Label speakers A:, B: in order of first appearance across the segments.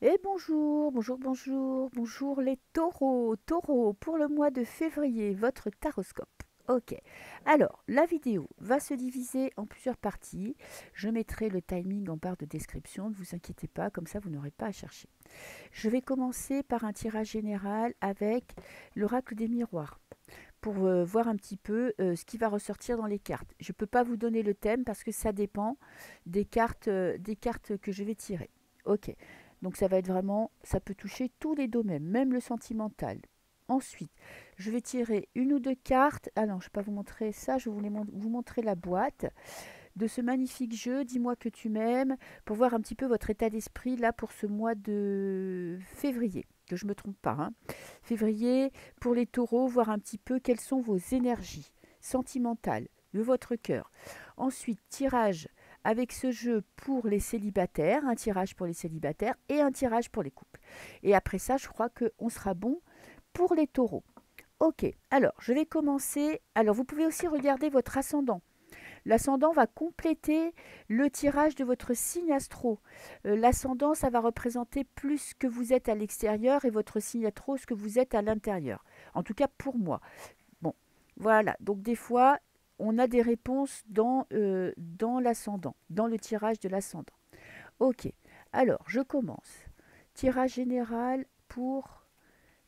A: Et bonjour, bonjour, bonjour, bonjour les taureaux. Taureaux, pour le mois de février, votre taroscope. Ok, alors la vidéo va se diviser en plusieurs parties. Je mettrai le timing en barre de description, ne vous inquiétez pas, comme ça vous n'aurez pas à chercher. Je vais commencer par un tirage général avec l'oracle des miroirs pour voir un petit peu ce qui va ressortir dans les cartes. Je ne peux pas vous donner le thème parce que ça dépend des cartes que je vais tirer. Ok, donc ça va être vraiment, ça peut toucher tous les domaines, même le sentimental. Ensuite, je vais tirer une ou deux cartes. Ah non, je ne vais pas vous montrer ça, je voulais vous montrer la boîte de ce magnifique jeu Dis-moi que tu m'aimes, pour voir un petit peu votre état d'esprit là pour ce mois de février, que je ne me trompe pas, hein. Février, pour les taureaux, voir un petit peu quelles sont vos énergies sentimentales de votre cœur. Ensuite, tirage avec ce jeu pour les célibataires, un tirage pour les célibataires et un tirage pour les couples. Et après ça, je crois qu'on sera bon pour les taureaux. Ok, alors je vais commencer. Alors vous pouvez aussi regarder votre ascendant. L'ascendant va compléter le tirage de votre signe astro. L'ascendant, ça va représenter plus ce que vous êtes à l'extérieur et votre signe astro, ce que vous êtes à l'intérieur. En tout cas pour moi. Bon, voilà. Donc des fois, on a des réponses dans l'ascendant, dans le tirage de l'ascendant. Ok, alors je commence. Tirage général pour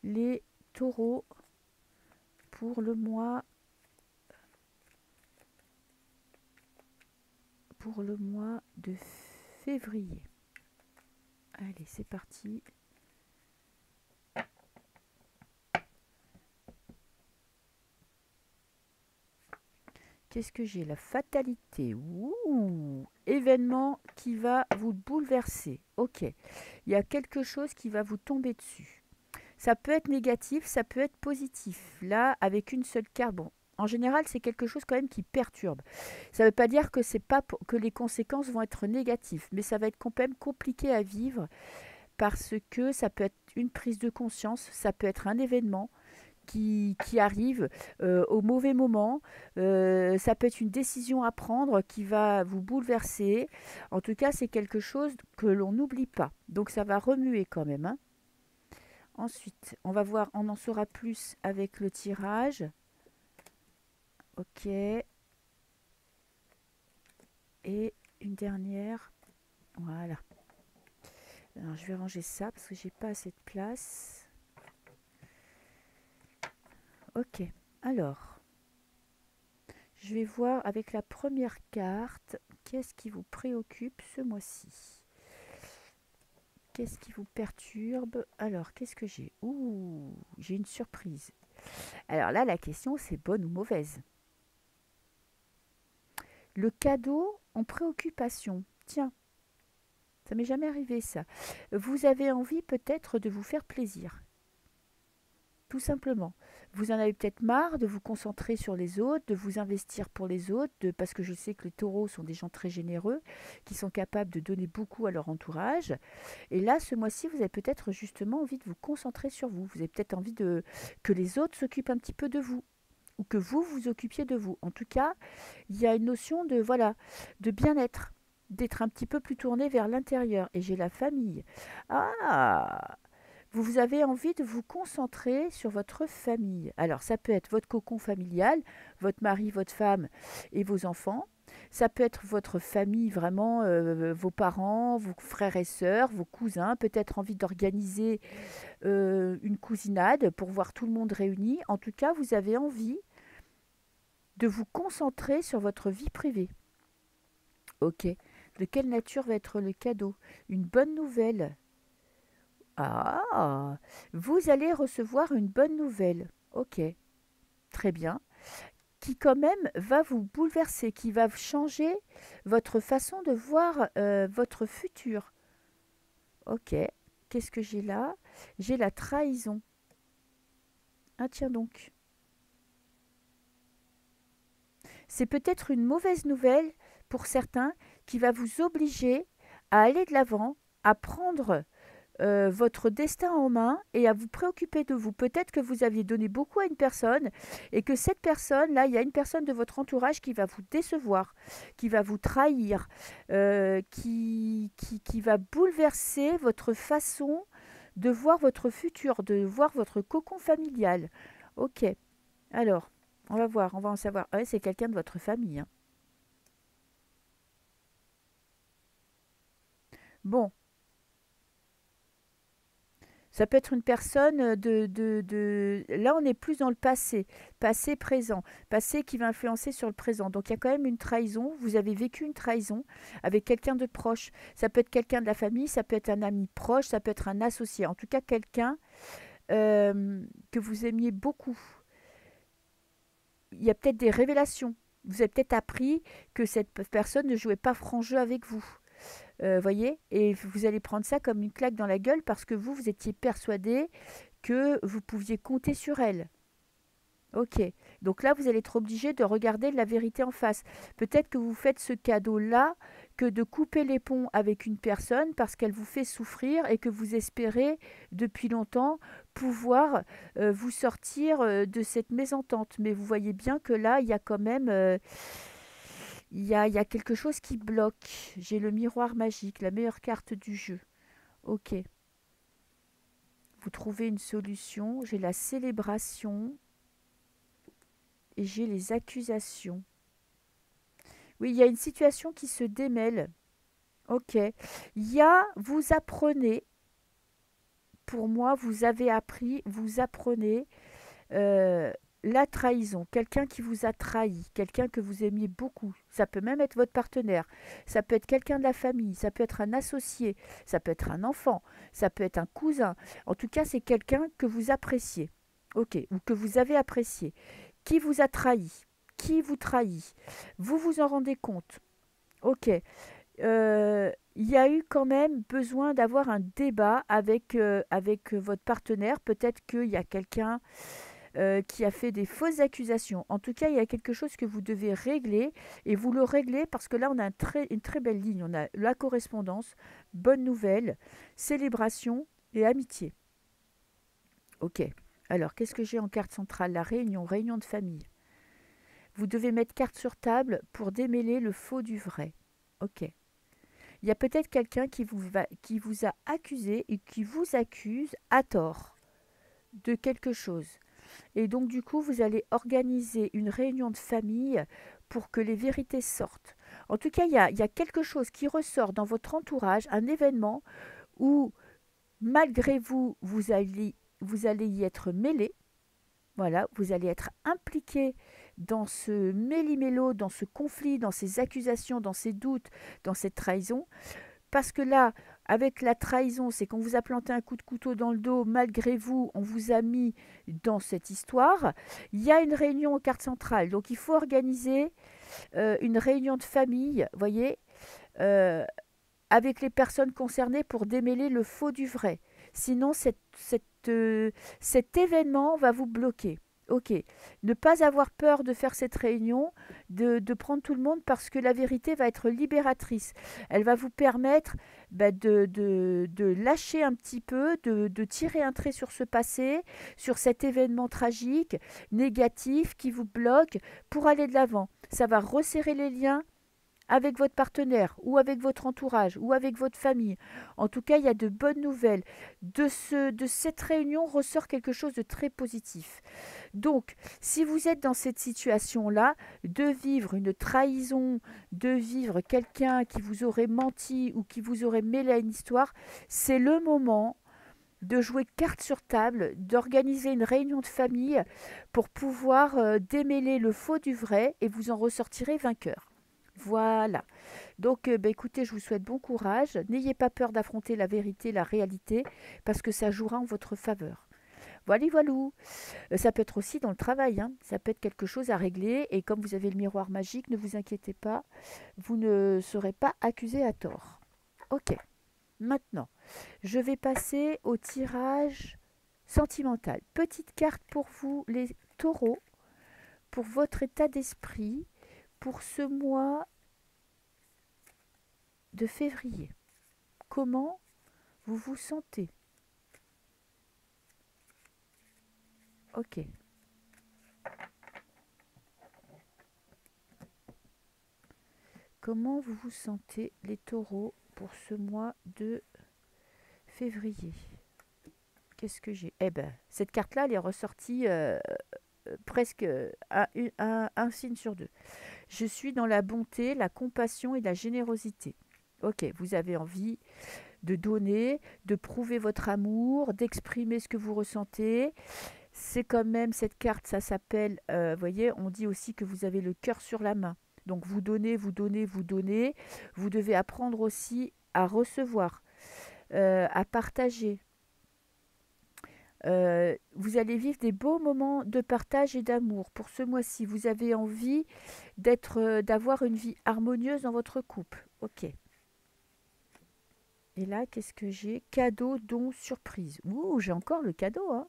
A: les taureaux pour pour le mois de février. Allez, c'est parti. Qu'est-ce que j'ai? La fatalité. Ouh, événement qui va vous bouleverser. Ok. Il y a quelque chose qui va vous tomber dessus. Ça peut être négatif, ça peut être positif. Là, avec une seule carte, bon, en général, c'est quelque chose quand même qui perturbe. Ça ne veut pas dire que c'est pas que les conséquences vont être négatives, mais ça va être quand même compliqué à vivre parce que ça peut être une prise de conscience, ça peut être un événement, qui arrive au mauvais moment. Ça peut être une décision à prendre qui va vous bouleverser. En tout cas, c'est quelque chose que l'on n'oublie pas. Donc ça va remuer quand même, hein. Ensuite, on va voir, on en saura plus avec le tirage. Ok. Et une dernière. Voilà. Alors, je vais ranger ça parce que j'ai pas assez de place. Ok. Alors, je vais voir avec la première carte, qu'est-ce qui vous préoccupe ce mois-ci? Qu'est-ce qui vous perturbe? Alors, qu'est-ce que j'ai? Ouh, j'ai une surprise. Alors là, la question, c'est bonne ou mauvaise. Le cadeau en préoccupation. Tiens, ça m'est jamais arrivé ça. Vous avez envie peut-être de vous faire plaisir. Tout simplement. Vous en avez peut-être marre de vous concentrer sur les autres, de vous investir pour les autres, parce que je sais que les taureaux sont des gens très généreux, qui sont capables de donner beaucoup à leur entourage. Et là, ce mois-ci, vous avez peut-être justement envie de vous concentrer sur vous. Vous avez peut-être envie que les autres s'occupent un petit peu de vous, ou que vous vous occupiez de vous. En tout cas, il y a une notion de, voilà, de bien-être, d'être un petit peu plus tourné vers l'intérieur. Et j'ai la famille. Ah, vous avez envie de vous concentrer sur votre famille. Alors, ça peut être votre cocon familial, votre mari, votre femme et vos enfants. Ça peut être votre famille, vraiment, vos parents, vos frères et sœurs, vos cousins. Peut-être envie d'organiser une cousinade pour voir tout le monde réuni. En tout cas, vous avez envie de vous concentrer sur votre vie privée. Ok. De quelle nature va être le cadeau? Une bonne nouvelle. Ah, vous allez recevoir une bonne nouvelle. Ok, très bien. Qui quand même va vous bouleverser, qui va changer votre façon de voir votre futur. Ok, qu'est-ce que j'ai là? J'ai la trahison. Ah tiens donc. C'est peut-être une mauvaise nouvelle pour certains qui va vous obliger à aller de l'avant, à prendre votre destin en main et à vous préoccuper de vous. Peut-être que vous aviez donné beaucoup à une personne et que cette personne, là, il y a une personne de votre entourage qui va vous décevoir, qui va vous trahir, qui va bouleverser votre façon de voir votre futur, de voir votre cocon familial. Ok, alors, on va voir, on va en savoir. Ouais, c'est quelqu'un de votre famille, hein. Bon, ça peut être une personne Là, on est plus dans le passé, passé, présent, passé qui va influencer sur le présent. Donc, il y a quand même une trahison. Vous avez vécu une trahison avec quelqu'un de proche. Ça peut être quelqu'un de la famille, ça peut être un ami proche, ça peut être un associé. En tout cas, quelqu'un que vous aimiez beaucoup. Il y a peut-être des révélations. Vous avez peut-être appris que cette personne ne jouait pas franc jeu avec vous. Voyez? Et vous allez prendre ça comme une claque dans la gueule parce que vous étiez persuadé que vous pouviez compter sur elle. Ok. Donc là, vous allez être obligé de regarder la vérité en face. Peut-être que vous faites ce cadeau-là que de couper les ponts avec une personne parce qu'elle vous fait souffrir et que vous espérez depuis longtemps pouvoir vous sortir de cette mésentente. Mais vous voyez bien que là, il y a quand même il y a quelque chose qui bloque. J'ai le miroir magique, la meilleure carte du jeu. Ok. Vous trouvez une solution. J'ai la célébration et j'ai les accusations. Oui, il y a une situation qui se démêle. Ok. Il y a, vous apprenez, pour moi, vous avez appris, vous apprenez euh, la trahison. Quelqu'un qui vous a trahi, quelqu'un que vous aimiez beaucoup. Ça peut même être votre partenaire. Ça peut être quelqu'un de la famille. Ça peut être un associé. Ça peut être un enfant. Ça peut être un cousin. En tout cas, c'est quelqu'un que vous appréciez. Ok. Ou que vous avez apprécié. Qui vous a trahi? Qui vous trahit? Vous vous en rendez compte? Ok. Il y a eu quand même besoin d'avoir un débat avec votre partenaire. Peut-être qu'il y a quelqu'un qui a fait des fausses accusations. En tout cas, il y a quelque chose que vous devez régler et vous le réglez parce que là, on a une très belle ligne. On a la correspondance, bonne nouvelle, célébration et amitié. Ok. Alors, qu'est-ce que j'ai en carte centrale? La réunion, réunion de famille. Vous devez mettre carte sur table pour démêler le faux du vrai. Ok. Il y a peut-être quelqu'un qui vous a accusé et qui vous accuse à tort de quelque chose. Et donc, du coup, vous allez organiser une réunion de famille pour que les vérités sortent. En tout cas, il y a quelque chose qui ressort dans votre entourage, un événement où, malgré vous, vous allez y être mêlé. Voilà, vous allez être impliqué dans ce méli-mélo, dans ce conflit, dans ces accusations, dans ces doutes, dans cette trahison. Parce que là, avec la trahison, c'est qu'on vous a planté un coup de couteau dans le dos, malgré vous, on vous a mis dans cette histoire. Il y a une réunion aux cartes centrales, donc il faut organiser une réunion de famille, voyez, euh, avec les personnes concernées pour démêler le faux du vrai. Sinon, cet événement va vous bloquer. Ok, ne pas avoir peur de faire cette réunion, de prendre tout le monde parce que la vérité va être libératrice. Elle va vous permettre de lâcher un petit peu, de tirer un trait sur ce passé, sur cet événement tragique, négatif qui vous bloque pour aller de l'avant. Ça va resserrer les liens avec votre partenaire ou avec votre entourage ou avec votre famille. En tout cas, il y a de bonnes nouvelles. De cette réunion ressort quelque chose de très positif. Donc, si vous êtes dans cette situation-là, de vivre une trahison, de vivre quelqu'un qui vous aurait menti ou qui vous aurait mêlé à une histoire, c'est le moment de jouer carte sur table, d'organiser une réunion de famille pour pouvoir démêler le faux du vrai et vous en ressortirez vainqueur. Voilà. Donc, écoutez, je vous souhaite bon courage. N'ayez pas peur d'affronter la vérité, la réalité, parce que ça jouera en votre faveur. Voilà, voilou. Ça peut être aussi dans le travail, hein. Ça peut être quelque chose à régler. Et comme vous avez le miroir magique, ne vous inquiétez pas, vous ne serez pas accusé à tort. Ok. Maintenant, je vais passer au tirage sentimental. Petite carte pour vous, les taureaux, pour votre état d'esprit, pour ce mois de février. Comment vous vous sentez? Ok. Comment vous vous sentez, les taureaux, pour ce mois de février? Qu'est-ce que j'ai? Eh ben, cette carte-là, elle est ressortie presque un signe sur deux. Je suis dans la bonté, la compassion et la générosité. Ok, vous avez envie de donner, de prouver votre amour, d'exprimer ce que vous ressentez. C'est quand même cette carte, ça s'appelle, voyez, on dit aussi que vous avez le cœur sur la main. Donc vous donnez, vous donnez, vous donnez. Vous devez apprendre aussi à recevoir, à partager. Vous allez vivre des beaux moments de partage et d'amour. Pour ce mois-ci, vous avez envie d'avoir une vie harmonieuse dans votre couple. Ok. Et là, qu'est-ce que j'ai? Cadeau, don, surprise. Ouh, j'ai encore le cadeau, hein.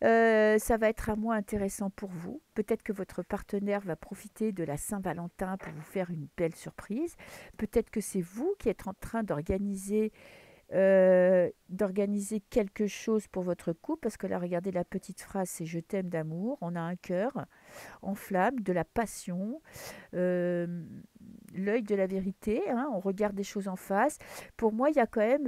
A: Ça va être un mois intéressant pour vous. Peut-être que votre partenaire va profiter de la Saint-Valentin pour vous faire une belle surprise. Peut-être que c'est vous qui êtes en train d'organiser quelque chose pour votre couple. Parce que là, regardez la petite phrase, c'est je t'aime d'amour. On a un cœur en flamme, de la passion, euh, l'œil de la vérité, hein, on regarde des choses en face. Pour moi, il y a quand même,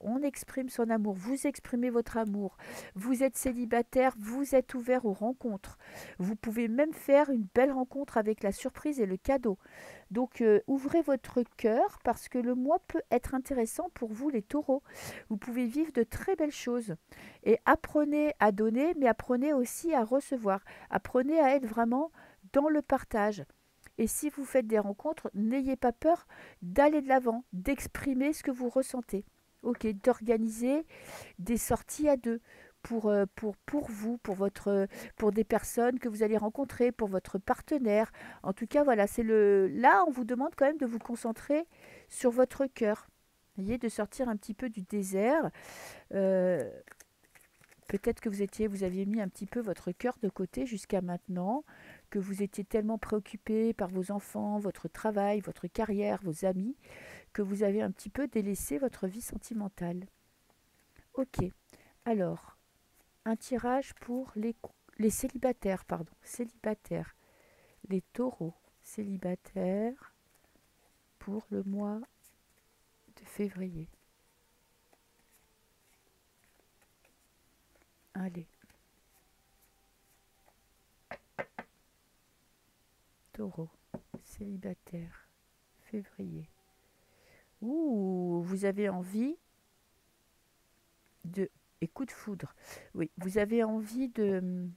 A: on exprime son amour, vous exprimez votre amour, vous êtes célibataire, vous êtes ouvert aux rencontres. Vous pouvez même faire une belle rencontre avec la surprise et le cadeau. Donc, ouvrez votre cœur parce que le mois peut être intéressant pour vous, les taureaux. Vous pouvez vivre de très belles choses. Et apprenez à donner, mais apprenez aussi à recevoir. Apprenez à être vraiment dans le partage. Et si vous faites des rencontres, n'ayez pas peur d'aller de l'avant, d'exprimer ce que vous ressentez. Ok, d'organiser des sorties à deux pour vous, pour des personnes que vous allez rencontrer, pour votre partenaire. En tout cas, voilà, là, on vous demande quand même de vous concentrer sur votre cœur. Vous voyez, de sortir un petit peu du désert. Euh, Peut-être que vous aviez mis un petit peu votre cœur de côté jusqu'à maintenant, que vous étiez tellement préoccupé par vos enfants, votre travail, votre carrière, vos amis, que vous avez un petit peu délaissé votre vie sentimentale. Ok, alors, un tirage pour les célibataires, pardon, célibataires, les taureaux célibataires pour le mois de février. Allez, taureau célibataire, février. Ouh, vous avez envie de... Et coup de foudre. Oui, vous avez envie de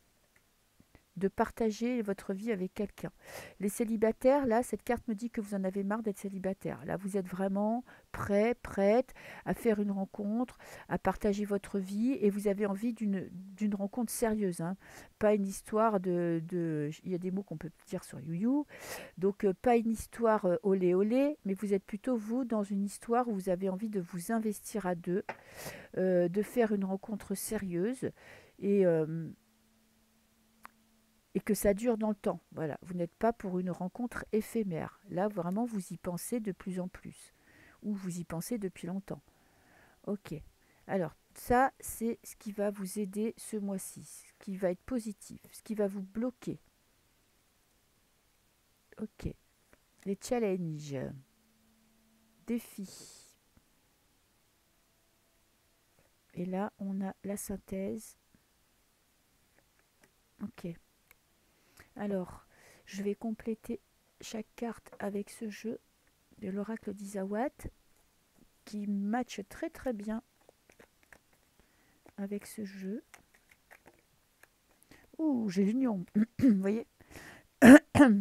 A: partager votre vie avec quelqu'un. Les célibataires, là, cette carte me dit que vous en avez marre d'être célibataire. Là, vous êtes vraiment prêt, prête à faire une rencontre, à partager votre vie et vous avez envie d'une rencontre sérieuse. Hein. Pas une histoire il y a des mots qu'on peut dire sur YouYou. Donc, pas une histoire olé olé, mais vous êtes plutôt, vous, dans une histoire où vous avez envie de vous investir à deux, de faire une rencontre sérieuse et... et que ça dure dans le temps. Voilà, vous n'êtes pas pour une rencontre éphémère. Là, vraiment, vous y pensez de plus en plus. Ou vous y pensez depuis longtemps. Ok. Alors, ça, c'est ce qui va vous aider ce mois-ci, ce qui va être positif, ce qui va vous bloquer. Ok. Les challenges, défis. Et là, on a la synthèse. Ok. Alors, je vais compléter chaque carte avec ce jeu de l'oracle d'Isawat qui matche très très bien avec ce jeu. Ouh, j'ai l'union. Vous voyez?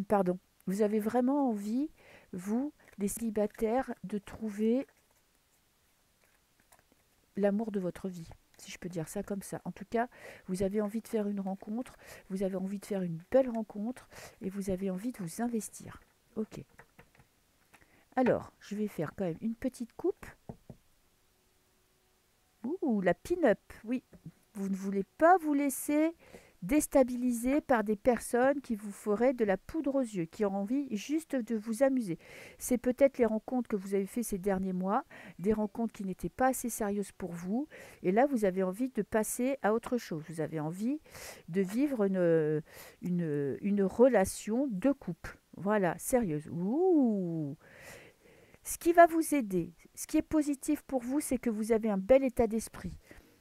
A: Pardon. Vous avez vraiment envie, vous, les célibataires, de trouver l'amour de votre vie, si je peux dire ça comme ça. En tout cas, vous avez envie de faire une rencontre, vous avez envie de faire une belle rencontre et vous avez envie de vous investir. Ok. Alors, je vais faire quand même une petite coupe. Ouh, la pin-up, oui. Vous ne voulez pas vous laisser déstabilisé par des personnes qui vous feraient de la poudre aux yeux, qui ont envie juste de vous amuser. C'est peut-être les rencontres que vous avez fait ces derniers mois, des rencontres qui n'étaient pas assez sérieuses pour vous, et là vous avez envie de passer à autre chose. Vous avez envie de vivre une relation de couple. Voilà, sérieuse. Ouh. Ce qui va vous aider, ce qui est positif pour vous, c'est que vous avez un bel état d'esprit.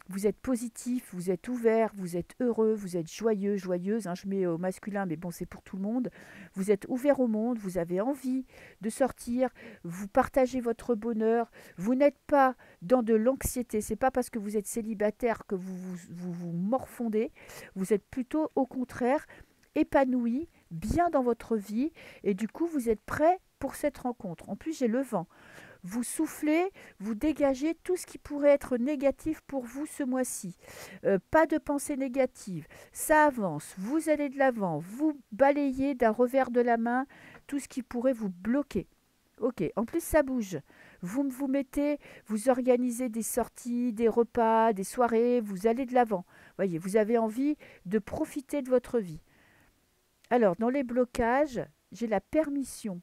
A: Vous êtes positif, vous êtes ouvert, vous êtes heureux, vous êtes joyeux, joyeuse. Hein, je mets au masculin, mais bon, c'est pour tout le monde. Vous êtes ouvert au monde, vous avez envie de sortir, vous partagez votre bonheur. Vous n'êtes pas dans de l'anxiété. C'est pas parce que vous êtes célibataire que vous morfondez. Vous êtes plutôt au contraire épanoui, bien dans votre vie, et du coup, vous êtes prêt pour cette rencontre. En plus, j'ai le vent. Vous soufflez, vous dégagez tout ce qui pourrait être négatif pour vous ce mois-ci. Pas de pensée négative. Ça avance, vous allez de l'avant, vous balayez d'un revers de la main tout ce qui pourrait vous bloquer. Ok, en plus ça bouge. Vous mettez, vous organisez des sorties, des repas, des soirées, vous allez de l'avant. Voyez, vous avez envie de profiter de votre vie. Alors, dans les blocages, j'ai la permission.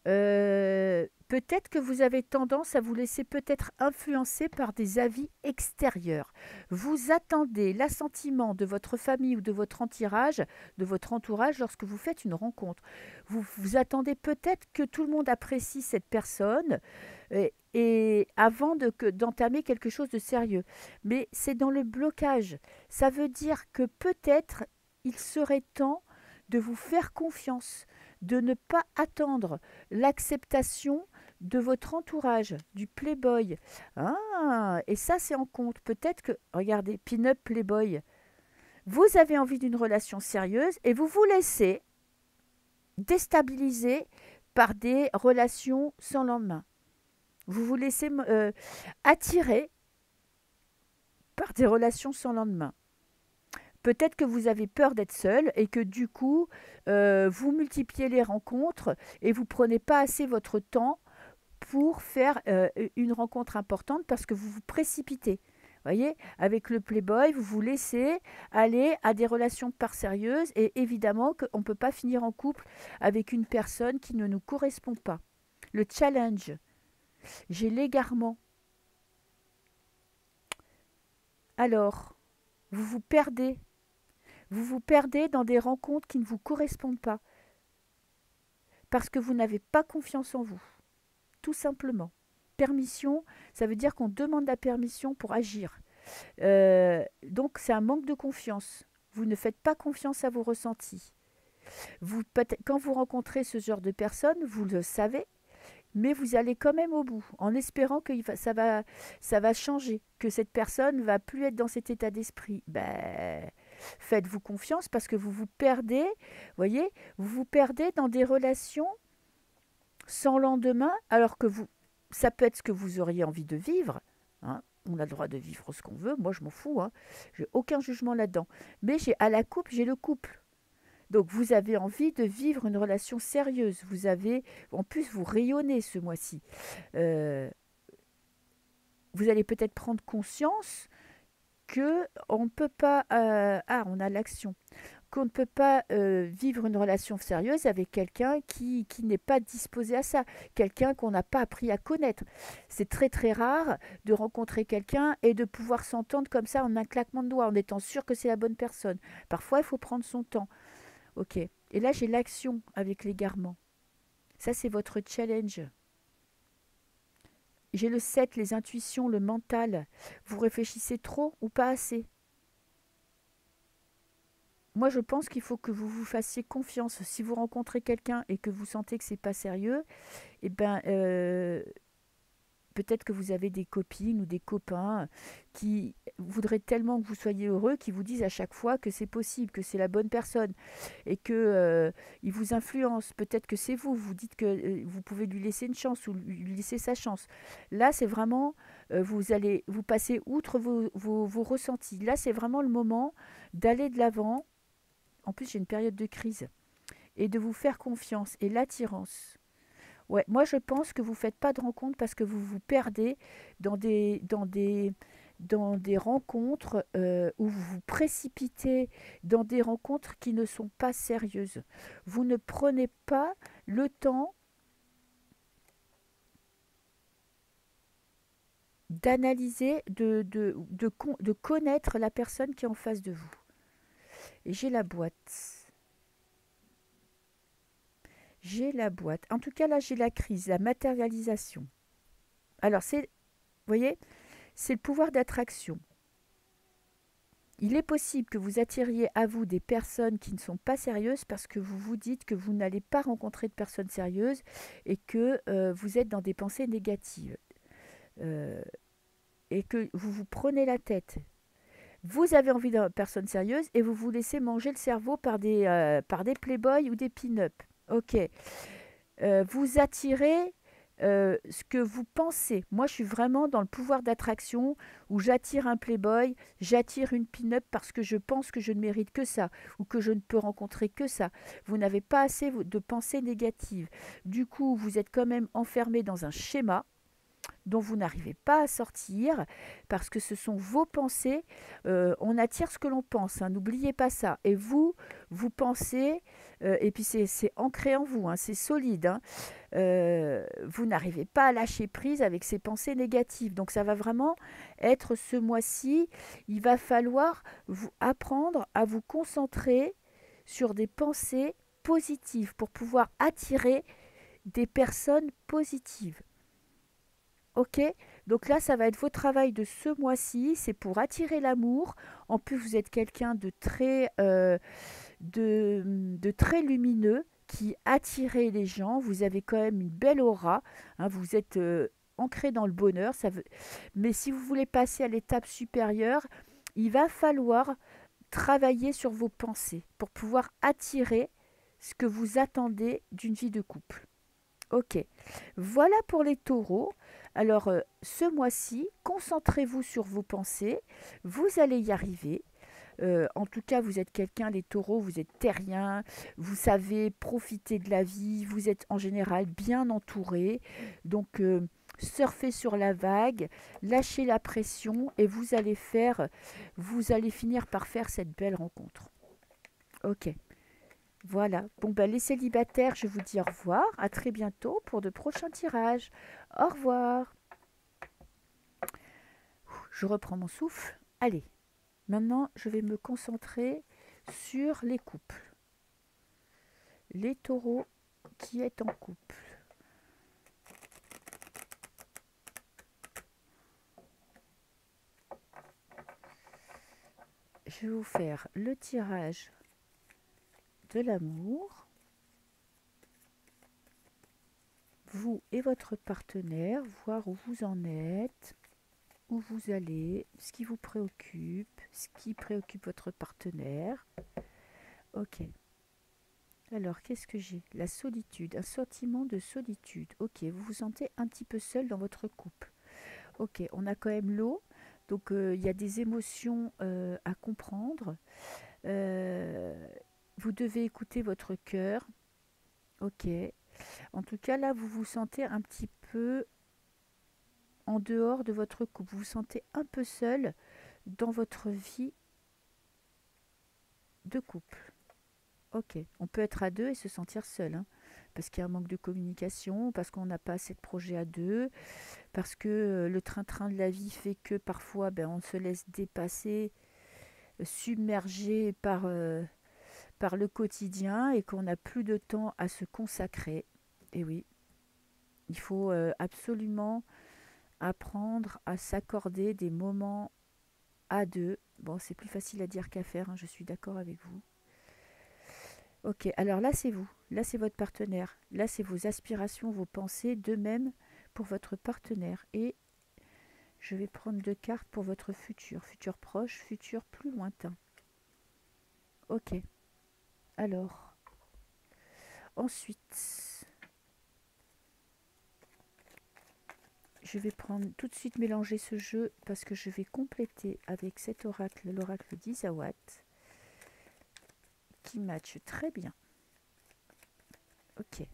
A: Peut-être que vous avez tendance à vous laisser peut-être influencer par des avis extérieurs. Vous attendez l'assentiment de votre famille ou de votre entourage lorsque vous faites une rencontre. Vous attendez peut-être que tout le monde apprécie cette personne et avant d'entamer quelque chose de sérieux. Mais c'est dans le blocage. Ça veut dire que peut-être il serait temps de vous faire confiance, de ne pas attendre l'acceptation de votre entourage, du playboy. Ah, et ça c'est en compte. Peut-être que, regardez, pin-up playboy, vous avez envie d'une relation sérieuse et vous vous laissez déstabiliser par des relations sans lendemain. Vous vous laissez attirer par des relations sans lendemain. Peut-être que vous avez peur d'être seul et que du coup, vous multipliez les rencontres et vous prenez pas assez votre temps pour faire une rencontre importante parce que vous vous précipitez. Voyez, avec le playboy, vous vous laissez aller à des relations pas sérieuses et évidemment qu'on ne peut pas finir en couple avec une personne qui ne nous correspond pas. Le challenge, j'ai l'égarement. Alors, vous vous perdez. Vous vous perdez dans des rencontres qui ne vous correspondent pas parce que vous n'avez pas confiance en vous, tout simplement. Permission, ça veut dire qu'on demande la permission pour agir. Donc c'est un manque de confiance. Vous ne faites pas confiance à vos ressentis. Quand vous rencontrez ce genre de personnes, vous le savez, mais vous allez quand même au bout, en espérant que ça va changer, que cette personne va plus être dans cet état d'esprit. Faites-vous confiance parce que vous vous perdez, voyez, vous vous perdez dans des relations sans lendemain, alors que ça peut être ce que vous auriez envie de vivre. Hein. On a le droit de vivre ce qu'on veut, moi je m'en fous, hein. J'ai aucun jugement là-dedans. Mais à la couple, j'ai le couple. Donc vous avez envie de vivre une relation sérieuse. En plus, vous rayonnez ce mois-ci. Vous allez peut-être prendre conscience que on ne peut pas... on a l'action. Qu'on ne peut pas vivre une relation sérieuse avec quelqu'un qui n'est pas disposé à ça, quelqu'un qu'on n'a pas appris à connaître. C'est très très rare de rencontrer quelqu'un et de pouvoir s'entendre comme ça en un claquement de doigts, en étant sûr que c'est la bonne personne. Parfois, il faut prendre son temps. Ok. Et là, j'ai l'action avec l'égarement. Ça, c'est votre challenge. J'ai le 7, les intuitions, le mental. Vous réfléchissez trop ou pas assez? Moi, je pense qu'il faut que vous vous fassiez confiance. Si vous rencontrez quelqu'un et que vous sentez que c'est pas sérieux, eh ben, peut-être que vous avez des copines ou des copains qui voudraient tellement que vous soyez heureux qu'ils vous disent à chaque fois que c'est possible, que c'est la bonne personne et que ils vous influencent. Peut-être que c'est vous. Vous dites que vous pouvez lui laisser une chance ou lui laisser sa chance. Là, c'est vraiment vous passez outre vos ressentis. Là, c'est vraiment le moment d'aller de l'avant. En plus, j'ai une période de crise. Et de vous faire confiance. Et l'attirance. Ouais, moi, je pense que vous ne faites pas de rencontre parce que vous vous perdez dans des dans des rencontres où vous vous précipitez dans des rencontres qui ne sont pas sérieuses. Vous ne prenez pas le temps d'analyser, de connaître la personne qui est en face de vous. Et j'ai la boîte. J'ai la boîte. En tout cas, là, j'ai la crise, la matérialisation. Alors, vous voyez, c'est le pouvoir d'attraction. Il est possible que vous attiriez à vous des personnes qui ne sont pas sérieuses parce que vous vous dites que vous n'allez pas rencontrer de personnes sérieuses et que vous êtes dans des pensées négatives. Et que vous vous prenez la tête. Vous avez envie d'une personne sérieuse et vous vous laissez manger le cerveau par des playboys ou des pin-up. Ok. Vous attirez ce que vous pensez. Moi, je suis vraiment dans le pouvoir d'attraction où j'attire un playboy, j'attire une pin-up parce que je pense que je ne mérite que ça ou que je ne peux rencontrer que ça. Vous n'avez pas assez de pensées négatives. Du coup, vous êtes quand même enfermé dans un schéma dont vous n'arrivez pas à sortir parce que ce sont vos pensées. On attire ce que l'on pense, hein, n'oubliez pas ça. Et vous pensez, et puis c'est ancré en vous, hein, c'est solide. Hein. Vous n'arrivez pas à lâcher prise avec ces pensées négatives. Donc ça va vraiment être ce mois-ci, il va falloir vous apprendre à vous concentrer sur des pensées positives pour pouvoir attirer des personnes positives. Ok, donc là, ça va être votre travail de ce mois-ci, c'est pour attirer l'amour. En plus, vous êtes quelqu'un de très lumineux qui attirez les gens. Vous avez quand même une belle aura, hein, vous êtes ancré dans le bonheur. Mais si vous voulez passer à l'étape supérieure, il va falloir travailler sur vos pensées pour pouvoir attirer ce que vous attendez d'une vie de couple. Ok, voilà pour les taureaux. Alors, ce mois-ci, concentrez-vous sur vos pensées. Vous allez y arriver. En tout cas, vous êtes quelqu'un, les taureaux, vous êtes terriens, vous savez profiter de la vie, vous êtes en général bien entouré. Donc, surfez sur la vague, lâchez la pression et vous allez finir par faire cette belle rencontre. Ok. Voilà. Bon, ben, les célibataires, je vous dis au revoir. À très bientôt pour de prochains tirages. Au revoir. Je reprends mon souffle. Allez, maintenant, je vais me concentrer sur les couples. Les taureaux qui est en couple. Je vais vous faire le tirage de l'amour. Vous et votre partenaire, voir où vous en êtes, où vous allez, ce qui vous préoccupe, ce qui préoccupe votre partenaire. Ok. Alors, qu'est-ce que j'ai? La solitude, un sentiment de solitude. Ok, vous vous sentez un petit peu seul dans votre couple. Ok, on a quand même l'eau, donc il y a des émotions à comprendre. Euh, vous devez écouter votre cœur. Ok. En tout cas, là, vous vous sentez un petit peu en dehors de votre couple. Vous vous sentez un peu seul dans votre vie de couple. Ok, on peut être à deux et se sentir seul, hein, parce qu'il y a un manque de communication, parce qu'on n'a pas assez de projets à deux, parce que le train-train de la vie fait que parfois ben, on se laisse dépasser, submerger par le quotidien et qu'on n'a plus de temps à se consacrer. Et oui, il faut absolument apprendre à s'accorder des moments à deux. Bon, c'est plus facile à dire qu'à faire, hein, je suis d'accord avec vous. Ok, alors là c'est vous, là c'est votre partenaire, là c'est vos aspirations, vos pensées, de même pour votre partenaire. Et je vais prendre deux cartes pour votre futur, futur proche, futur plus lointain. Ok, alors, ensuite, je vais prendre tout de suite mélanger ce jeu parce que je vais compléter avec cet oracle, l'oracle d'Isawat, qui matche très bien. Ok.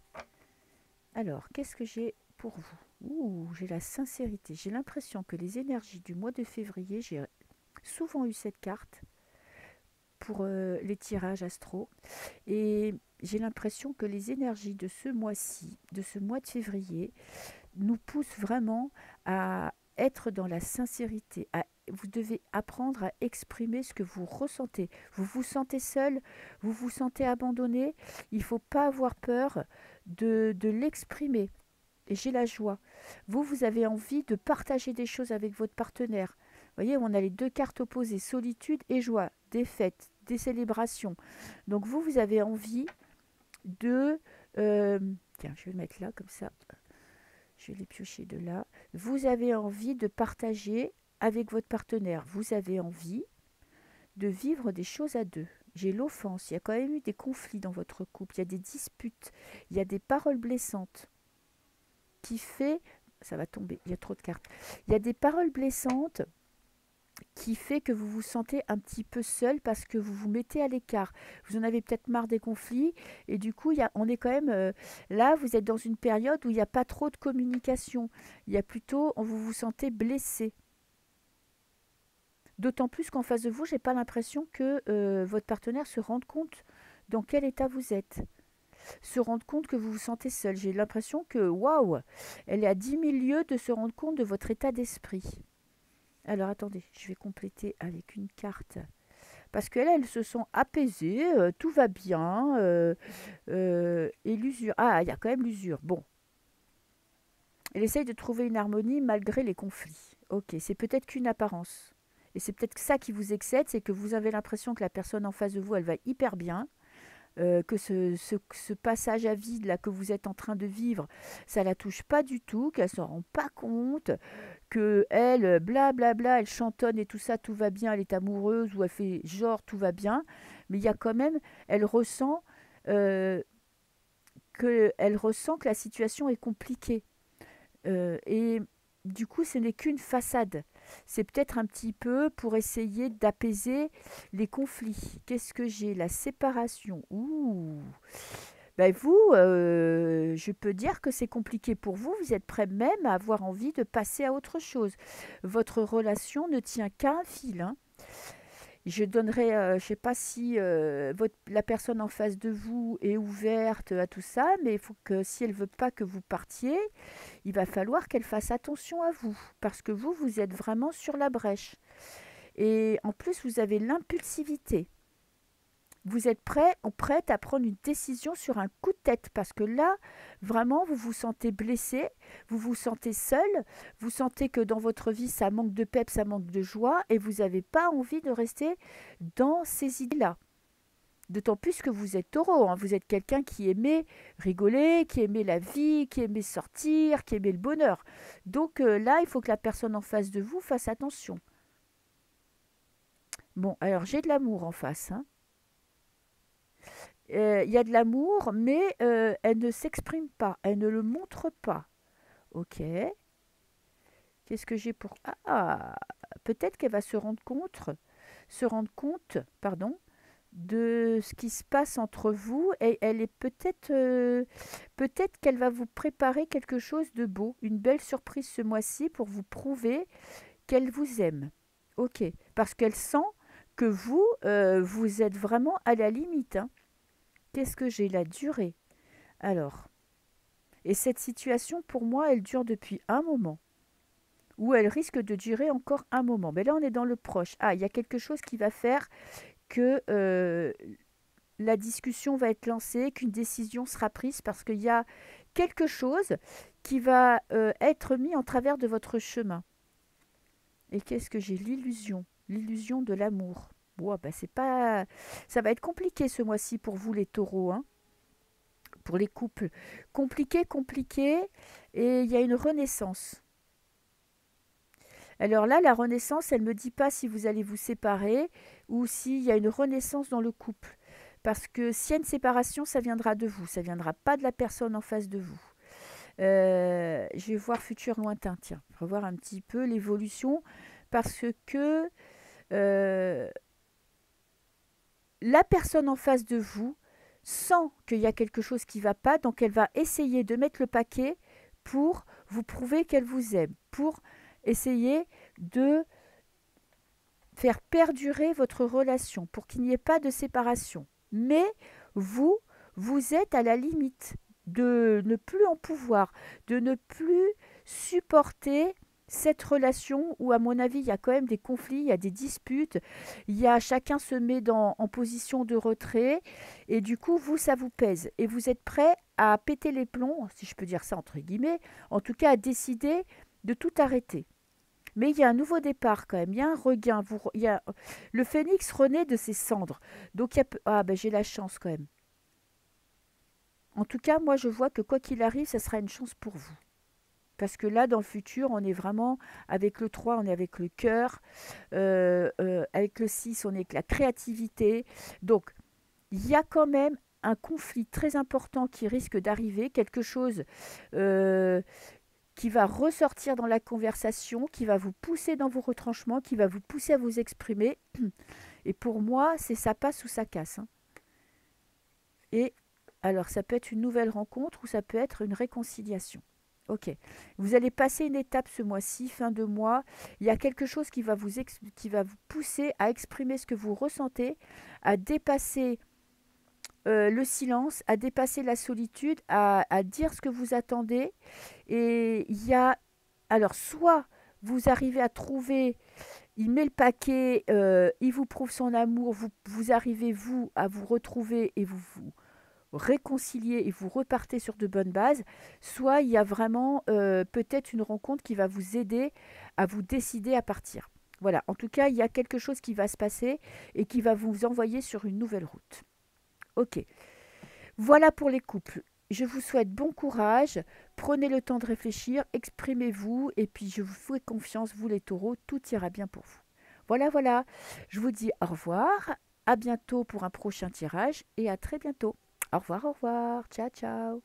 A: Alors, qu'est-ce que j'ai pour vous. Ouh, j'ai la sincérité. J'ai l'impression que les énergies du mois de février, j'ai souvent eu cette carte pour les tirages astro. Et j'ai l'impression que les énergies de ce mois-ci, de ce mois de février, nous poussent vraiment à être dans la sincérité. Vous devez apprendre à exprimer ce que vous ressentez. Vous vous sentez seul, vous vous sentez abandonné. Il ne faut pas avoir peur de l'exprimer. Et j'ai la joie. Vous avez envie de partager des choses avec votre partenaire. Vous voyez, on a les deux cartes opposées, solitude et joie, des fêtes, des célébrations. Donc vous avez envie de... tiens, je vais le mettre là, comme ça. Je vais les piocher de là. Vous avez envie de partager avec votre partenaire. Vous avez envie de vivre des choses à deux. J'ai l'offense. Il y a quand même eu des conflits dans votre couple. Il y a des disputes. Il y a des paroles blessantes qui fait... Ça va tomber, il y a trop de cartes. Il y a des paroles blessantes qui fait que vous vous sentez un petit peu seul parce que vous vous mettez à l'écart. Vous en avez peut-être marre des conflits et du coup, on est quand même là, vous êtes dans une période où il n'y a pas trop de communication. Il y a plutôt, vous vous sentez blessé. D'autant plus qu'en face de vous, j'ai pas l'impression que votre partenaire se rende compte dans quel état vous êtes. Se rendre compte que vous vous sentez seul. J'ai l'impression que, waouh, elle est à 10 000 lieues de se rendre compte de votre état d'esprit. Alors attendez, je vais compléter avec une carte. Parce qu'elles, elles se sont apaisées, tout va bien. Et l'usure. Ah, il y a quand même l'usure. Bon. Elle essaye de trouver une harmonie malgré les conflits. Ok, c'est peut-être qu'une apparence. Et c'est peut-être ça qui vous excède, c'est que vous avez l'impression que la personne en face de vous, elle va hyper bien. Que ce passage à vide là que vous êtes en train de vivre, ça la touche pas du tout, qu'elle s'en rend pas compte, que elle, blablabla, elle chantonne et tout ça, tout va bien, elle est amoureuse ou elle fait genre tout va bien, mais il y a quand même, euh, elle ressent que la situation est compliquée. Et du coup, ce n'est qu'une façade. C'est peut-être un petit peu pour essayer d'apaiser les conflits. Qu'est-ce que j'ai? La séparation. Ouh. Ben vous, je peux dire que c'est compliqué pour vous. Vous êtes prêt même à avoir envie de passer à autre chose. Votre relation ne tient qu'à un fil, hein. Je donnerai, je ne sais pas si la personne en face de vous est ouverte à tout ça, mais il faut que si elle ne veut pas que vous partiez, il va falloir qu'elle fasse attention à vous, parce que vous êtes vraiment sur la brèche. Et en plus, vous avez l'impulsivité. Vous êtes prête à prendre une décision sur un coup de tête, parce que là, vraiment, vous vous sentez blessé, vous vous sentez seul, vous sentez que dans votre vie, ça manque de pep, ça manque de joie, et vous n'avez pas envie de rester dans ces idées-là. D'autant plus que vous êtes taureau, hein. Vous êtes quelqu'un qui aimait rigoler, qui aimait la vie, qui aimait sortir, qui aimait le bonheur. Donc là, il faut que la personne en face de vous fasse attention. Bon, alors j'ai de l'amour en face, hein. Il y a de l'amour, mais elle ne s'exprime pas, elle ne le montre pas. Ok. Qu'est-ce que j'ai pour... Ah, peut-être qu'elle va se rendre compte, pardon, de ce qui se passe entre vous et elle est peut-être qu'elle va vous préparer quelque chose de beau, une belle surprise ce mois-ci pour vous prouver qu'elle vous aime. Ok, parce qu'elle sent que vous êtes vraiment à la limite, hein. Qu'est-ce que j'ai? La durée. Alors, et cette situation pour moi, elle dure depuis un moment. Ou elle risque de durer encore un moment. Mais là, on est dans le proche. Ah, il y a quelque chose qui va faire que la discussion va être lancée, qu'une décision sera prise parce qu'il y a quelque chose qui va être mis en travers de votre chemin. Et qu'est-ce que j'ai? L'illusion de l'amour. Bon, ben c'est pas, ça va être compliqué ce mois-ci pour vous les taureaux, hein, pour les couples. Compliqué, et il y a une renaissance. Alors là, la renaissance, elle ne me dit pas si vous allez vous séparer ou s'il y a une renaissance dans le couple. Parce que s'il y a une séparation, ça viendra de vous, ça ne viendra pas de la personne en face de vous. Je vais voir futur lointain, tiens, revoir un petit peu l'évolution. Parce que la personne en face de vous sent qu'il y a quelque chose qui ne va pas, donc elle va essayer de mettre le paquet pour vous prouver qu'elle vous aime, pour essayer de faire perdurer votre relation, pour qu'il n'y ait pas de séparation. Mais vous, vous êtes à la limite de ne plus en pouvoir, de ne plus supporter cette relation où, à mon avis, il y a quand même des conflits, il y a des disputes, chacun se met en position de retrait, et du coup, vous, ça vous pèse. Et vous êtes prêt à péter les plombs, si je peux dire ça entre guillemets, en tout cas à décider de tout arrêter. Mais il y a un nouveau départ quand même, il y a un regain, le phénix renaît de ses cendres. Donc, j'ai la chance quand même. En tout cas, moi, je vois que quoi qu'il arrive, ça sera une chance pour vous. Parce que là, dans le futur, on est vraiment avec le 3, on est avec le cœur. Avec le 6, on est avec la créativité. Donc, il y a quand même un conflit très important qui risque d'arriver, quelque chose qui va ressortir dans la conversation, qui va vous pousser dans vos retranchements, qui va vous pousser à vous exprimer. Et pour moi, c'est ça passe ou ça casse, hein. Et alors, ça peut être une nouvelle rencontre ou ça peut être une réconciliation. Ok. Vous allez passer une étape ce mois-ci, fin de mois. Il y a quelque chose qui va vous pousser à exprimer ce que vous ressentez, à dépasser le silence, à dépasser la solitude, à dire ce que vous attendez. Et alors, soit vous arrivez à trouver, il met le paquet, il vous prouve son amour, vous arrivez, vous, à vous retrouver et vous réconcilier et vous repartez sur de bonnes bases, soit il y a vraiment peut-être une rencontre qui va vous aider à vous décider à partir. Voilà, en tout cas, il y a quelque chose qui va se passer et qui va vous envoyer sur une nouvelle route. Ok, voilà pour les couples. Je vous souhaite bon courage, prenez le temps de réfléchir, exprimez-vous et puis je vous fais confiance, vous les taureaux, tout ira bien pour vous. Voilà, voilà, je vous dis au revoir, à bientôt pour un prochain tirage et à très bientôt. Au revoir, ciao, ciao.